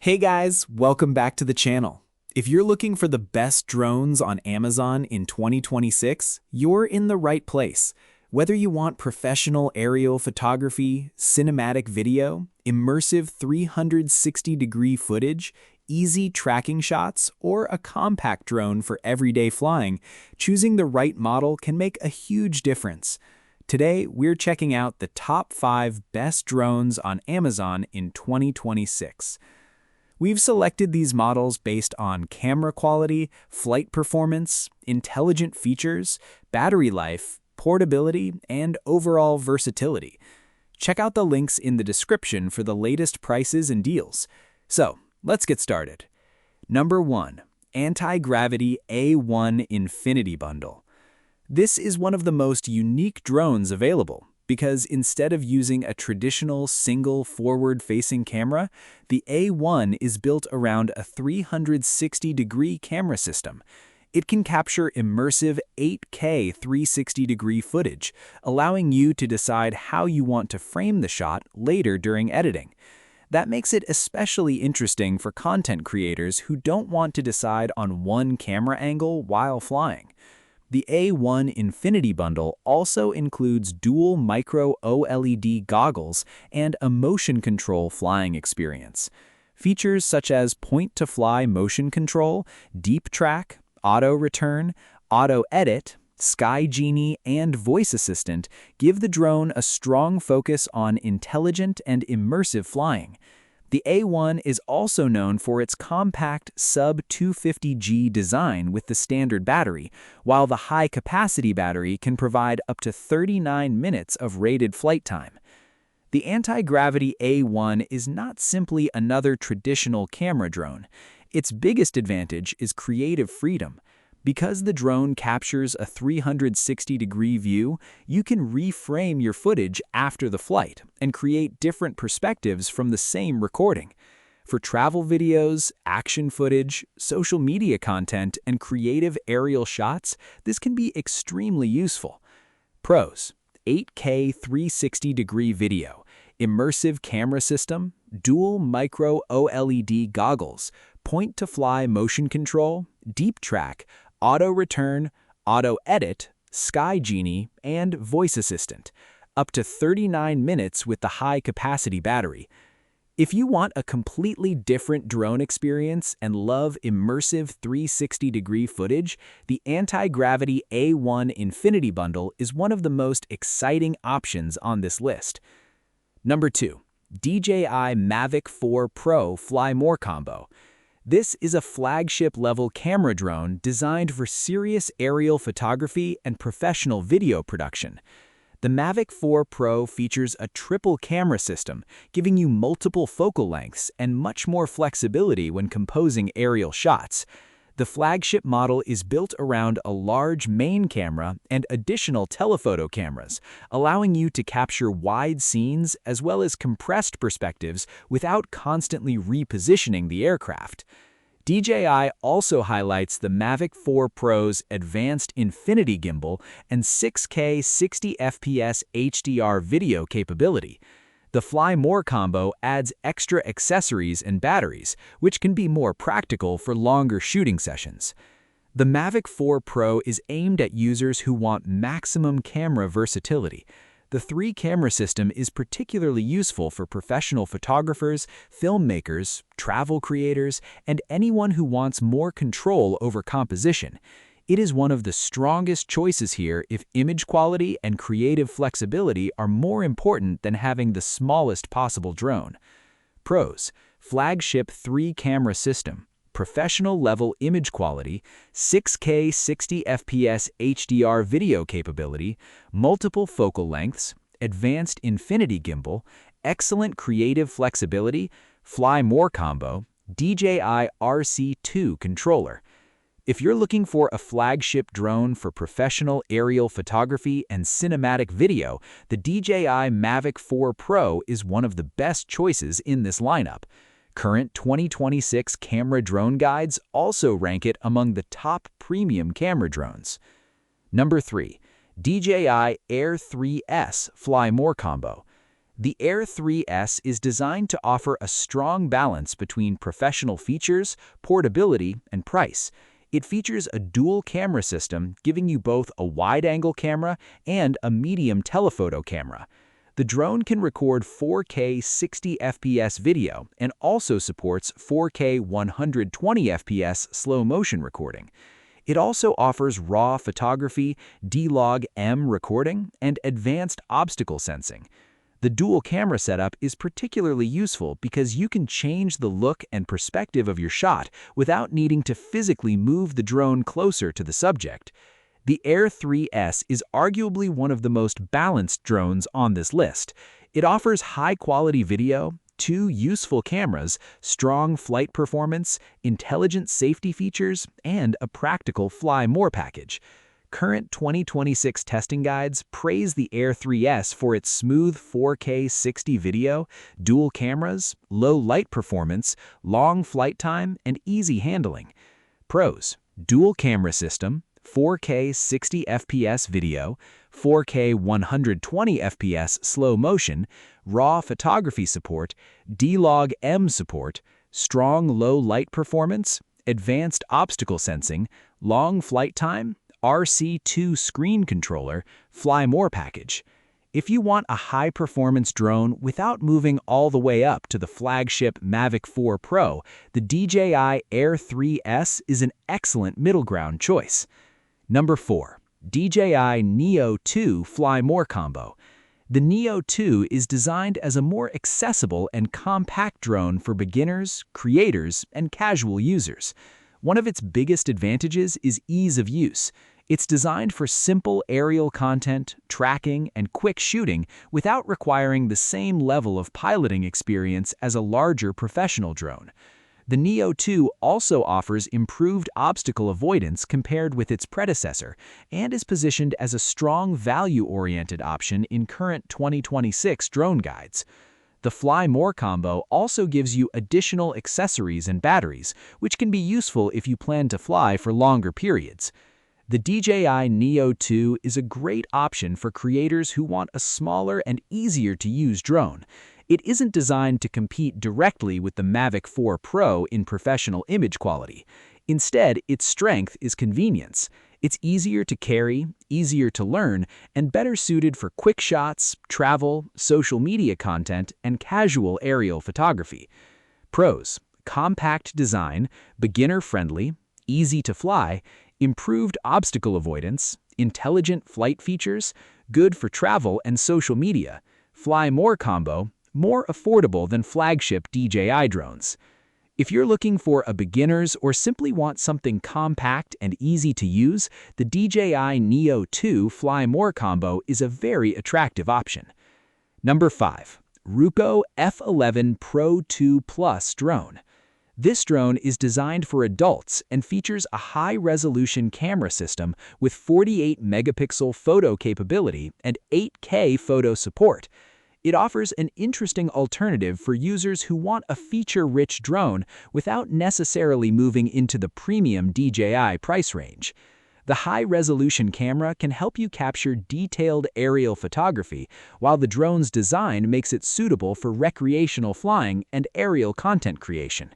Hey guys, welcome back to the channel. If you're looking for the best drones on Amazon in 2026, you're in the right place. Whether you want professional aerial photography, cinematic video, immersive 360-degree footage, easy tracking shots, or a compact drone for everyday flying, choosing the right model can make a huge difference. Today, we're checking out the top 5 best drones on Amazon in 2026. We've selected these models based on camera quality, flight performance, intelligent features, battery life, portability, and overall versatility. Check out the links in the description for the latest prices and deals. So, let's get started. Number 1. Antigravity A1 Infinity Bundle. This is one of the most unique drones available, because instead of using a traditional single forward-facing camera, the A1 is built around a 360-degree camera system. It can capture immersive 8K 360-degree footage, allowing you to decide how you want to frame the shot later during editing. That makes it especially interesting for content creators who don't want to decide on one camera angle while flying. The A1 Infinity Bundle also includes dual micro OLED goggles and a motion control flying experience. Features such as point-to-fly motion control, deep track, auto return, auto edit, Sky Genie, and voice assistant give the drone a strong focus on intelligent and immersive flying. The A1 is also known for its compact sub-250G design with the standard battery, while the high-capacity battery can provide up to 39 minutes of rated flight time. The Antigravity A1 is not simply another traditional camera drone. Its biggest advantage is creative freedom. Because the drone captures a 360-degree view, you can reframe your footage after the flight and create different perspectives from the same recording. For travel videos, action footage, social media content, and creative aerial shots, this can be extremely useful. Pros: 8K 360-degree video, immersive camera system, dual micro OLED goggles, point-to-fly motion control, deep track, auto return, auto edit, Sky Genie, and voice assistant. Up to 39 minutes with the high-capacity battery. If you want a completely different drone experience and love immersive 360-degree footage, the Antigravity A1 Infinity Bundle is one of the most exciting options on this list. Number 2. DJI Mavic 4 Pro Fly More Combo. This is a flagship-level camera drone designed for serious aerial photography and professional video production. The Mavic 4 Pro features a triple camera system, giving you multiple focal lengths and much more flexibility when composing aerial shots. The flagship model is built around a large main camera and additional telephoto cameras, allowing you to capture wide scenes as well as compressed perspectives without constantly repositioning the aircraft. DJI also highlights the Mavic 4 Pro's advanced Infinity Gimbal and 6K 60 FPS HDR video capability. The Fly More combo adds extra accessories and batteries, which can be more practical for longer shooting sessions. The Mavic 4 Pro is aimed at users who want maximum camera versatility. The 3-camera system is particularly useful for professional photographers, filmmakers, travel creators, and anyone who wants more control over composition. It is one of the strongest choices here if image quality and creative flexibility are more important than having the smallest possible drone. Pros: flagship 3-camera system, professional-level image quality, 6K 60 FPS HDR video capability, multiple focal lengths, advanced Infinity Gimbal, excellent creative flexibility, Fly More combo, DJI RC2 controller. If you're looking for a flagship drone for professional aerial photography and cinematic video, the DJI Mavic 4 Pro is one of the best choices in this lineup. Current 2026 camera drone guides also rank it among the top premium camera drones. Number 3. DJI Air 3S Fly More Combo. The Air 3S is designed to offer a strong balance between professional features, portability, and price. It features a dual camera system, giving you both a wide-angle camera and a medium telephoto camera. The drone can record 4K 60 FPS video and also supports 4K 120 FPS slow-motion recording. It also offers raw photography, D-Log-M recording, and advanced obstacle sensing. The dual camera setup is particularly useful because you can change the look and perspective of your shot without needing to physically move the drone closer to the subject. The Air 3S is arguably one of the most balanced drones on this list. It offers high-quality video, 2 useful cameras, strong flight performance, intelligent safety features, and a practical Fly More package. Current 2026 testing guides praise the Air 3S for its smooth 4K 60 video, dual cameras, low light performance, long flight time, and easy handling. Pros: dual camera system, 4K 60 FPS video, 4K 120 FPS slow motion, raw photography support, D-Log-M support, strong low light performance, advanced obstacle sensing, long flight time, RC2 screen controller, Fly More package. If you want a high-performance drone without moving all the way up to the flagship Mavic 4 Pro, the DJI Air 3S is an excellent middle ground choice. Number 4. DJI Neo 2 Fly More Combo. The Neo 2 is designed as a more accessible and compact drone for beginners, creators, and casual users. One of its biggest advantages is ease of use. It's designed for simple aerial content, tracking, and quick shooting without requiring the same level of piloting experience as a larger professional drone. The Neo 2 also offers improved obstacle avoidance compared with its predecessor and is positioned as a strong value-oriented option in current 2026 drone guides. The Fly More combo also gives you additional accessories and batteries, which can be useful if you plan to fly for longer periods. The DJI Neo 2 is a great option for creators who want a smaller and easier-to-use drone. It isn't designed to compete directly with the Mavic 4 Pro in professional image quality. Instead, its strength is convenience. It's easier to carry, easier to learn, and better suited for quick shots, travel, social media content, and casual aerial photography. Pros: compact design, beginner-friendly, easy to fly, improved obstacle avoidance, intelligent flight features, good for travel and social media. Fly More combo, more affordable than flagship DJI drones. If you're looking for a beginner's or simply want something compact and easy to use, the DJI Neo 2 Fly More combo is a very attractive option. Number 5. Ruko F11 Pro 2 Plus drone. This drone is designed for adults and features a high-resolution camera system with 48-megapixel photo capability and 8K photo support. It offers an interesting alternative for users who want a feature-rich drone without necessarily moving into the premium DJI price range. The high-resolution camera can help you capture detailed aerial photography, while the drone's design makes it suitable for recreational flying and aerial content creation.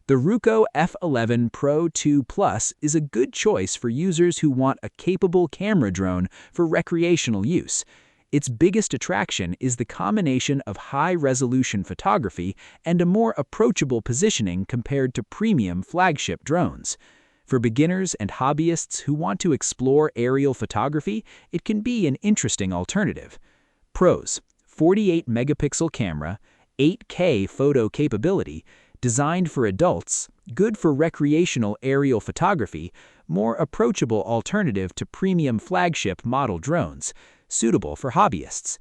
The Ruko F11 Pro 2 Plus is a good choice for users who want a capable camera drone for recreational use. Its biggest attraction is the combination of high-resolution photography and a more approachable positioning compared to premium flagship drones. For beginners and hobbyists who want to explore aerial photography, it can be an interesting alternative. Pros: 48-megapixel camera, 8K photo capability, designed for adults, good for recreational aerial photography, more approachable alternative to premium flagship model drones, suitable for hobbyists.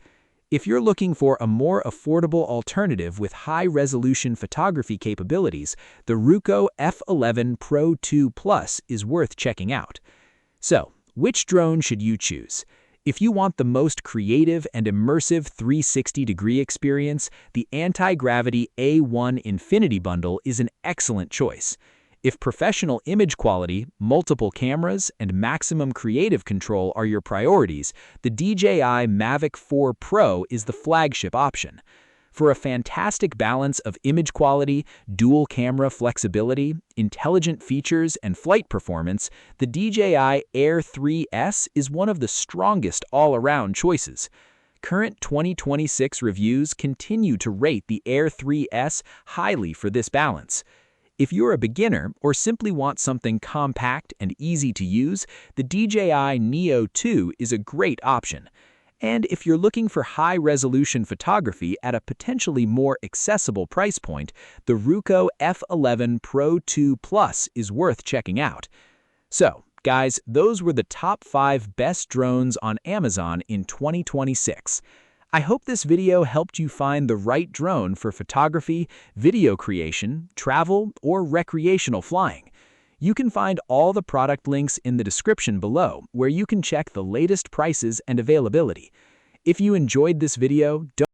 If you're looking for a more affordable alternative with high-resolution photography capabilities, the Ruko F11 Pro 2 Plus is worth checking out. So, which drone should you choose? If you want the most creative and immersive 360-degree experience, the Antigravity A1 Infinity Bundle is an excellent choice. If professional image quality, multiple cameras, and maximum creative control are your priorities, the DJI Mavic 4 Pro is the flagship option. For a fantastic balance of image quality, dual camera flexibility, intelligent features, and flight performance, the DJI Air 3S is one of the strongest all-around choices. Current 2026 reviews continue to rate the Air 3S highly for this balance. If you're a beginner or simply want something compact and easy to use, the DJI Neo 2 is a great option. And if you're looking for high-resolution photography at a potentially more accessible price point, the Ruko F11 Pro 2 Plus is worth checking out. So, guys, those were the top 5 best drones on Amazon in 2026. I hope this video helped you find the right drone for photography, video creation, travel, or recreational flying. You can find all the product links in the description below, where you can check the latest prices and availability. If you enjoyed this video, don't